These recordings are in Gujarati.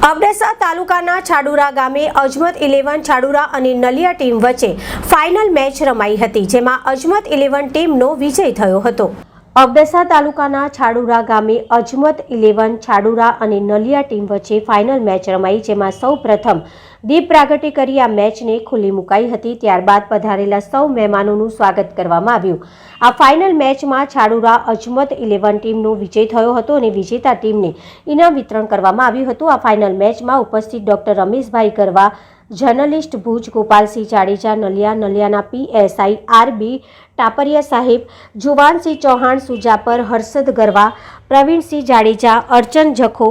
અબડાસા તાલુકાના છાડુરા ગામે અજમત 11 છાડુરા અને નલિયા ટીમ વચ્ચે ફાઇનલ મેચ રમાઈ હતી, જેમાં અજમત 11 ટીમનો વિજય થયો હતો। અબડાસા તાલુકાના છાડુરા ગામે અજમત 11 છાડુરા અને નલિયા ટીમ વચ્ચે ફાઇનલ મેચ રમાઈ, જેમાં સૌ પ્રથમ દીપ પ્રાગટ્ય કરી આ મેચને ખુલ્લી મુકાઈ હતી। ત્યારબાદ પધારેલા સૌ મહેમાનોનું સ્વાગત કરવામાં આવ્યું। આ ફાઇનલ મેચમાં છાડુરા અજમત 11 ટીમનો વિજય થયો હતો અને વિજેતા ટીમને ઇનામ વિતરણ કરવામાં આવ્યું હતું। આ ફાઇનલ મેચમાં ઉપસ્થિત ડોક્ટર રમેશભાઈ ગરવા, જર્નલિસ્ટ ભુજ ગોપાલસિંહ જાડેજા, નલિયાના PSI RB ટાપરિયા સાહેબ, જુવાનસિંહ ચૌહાણ સુજાપર, હર્ષદ ગરવા, પ્રવીણસિંહ જાડેજા, અર્ચન જખો,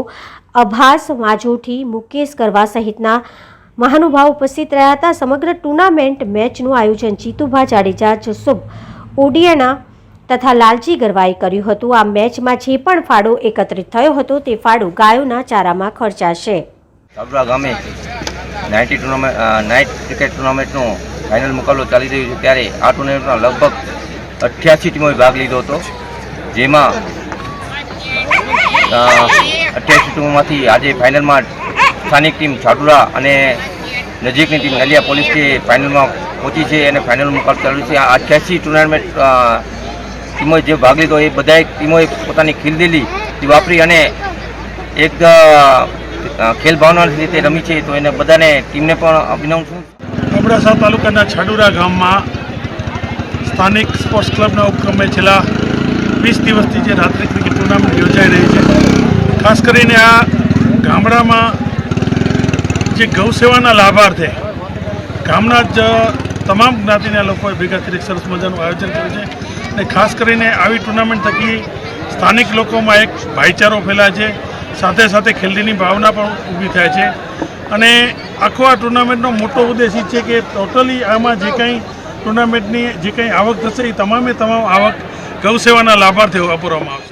અભાસ માજોઠી, મુકેશ ગરવા સહિતના મહાનુભાવ ઉપસ્થિત રહ્યા હતા। સમગ્ર ટુર્નામેન્ટ મેચનું આયોજન જીતુભા જાડેજા, જસુબ ઓડિયાના તથા લાલજી ગરવાએ કર્યું હતું। આ મેચમાં જે પણ ફાળો એકત્રિત થયો હતો તે ફાળો ગાયોના ચારામાં ખર્ચાશે। છાડુરા ગામે નાઇટ ક્રિકેટ ટુર્નામેન્ટનો ફાઇનલ મુકાબલો ચાલી રહ્યો છે, ત્યારે આ ટુર્નામેન્ટમાં લગભગ 88 ટીમોએ ભાગ લીધો હતો, જેમાં 88 ટીમોમાંથી આજે ફાઇનલમાં સ્થાનિક ટીમ છાડુરા અને નજીકની ટીમ નલિયા પોલીસ ફાઇનલમાં પહોંચી છે અને ફાઇનલ મુકાબલો ચાલુ છે। આ 88 ટુર્નામેન્ટ ટીમોએ જે ભાગ લીધો એ બધા ટીમોએ પોતાની ખીલદિલી વાપરી અને એક ખેલ ભાવનાની રીતે રમી છે, તો એને બધાને ટીમને પણ અભિનંદન છું। અબડાસા તાલુકાના છાડુરા ગામમાં સ્થાનિક સ્પોર્ટ્સ ક્લબના ઉપક્રમે છેલ્લા 20 દિવસથી જે રાત્રિ ક્રિકેટ ટુર્નામેન્ટ યોજાઈ રહી છે, ખાસ કરીને આ ગામડામાં જે ગૌસેવાના લાભાર્થે ગામના જ તમામ જ્ઞાતિના લોકોએ ભેગા કરી સરસ મજાનું આયોજન કર્યું છે અને ખાસ કરીને આવી ટુર્નામેન્ટ થકી સ્થાનિક લોકોમાં એક ભાઈચારો ફેલાય છે, સાથે સાથે ખેલદીની ભાવના પણ ઊભી થાય છે અને આખો આ ટુર્નામેન્ટનો મોટો ઉદ્દેશ એ છે કે ટોટલી આમાં જે કંઈ ટુર્નામેન્ટની જે કંઈ આવક થશે એ તમામ આવક ગૌસેવાના લાભાર્થીઓ અપૂરવામાં આવશે।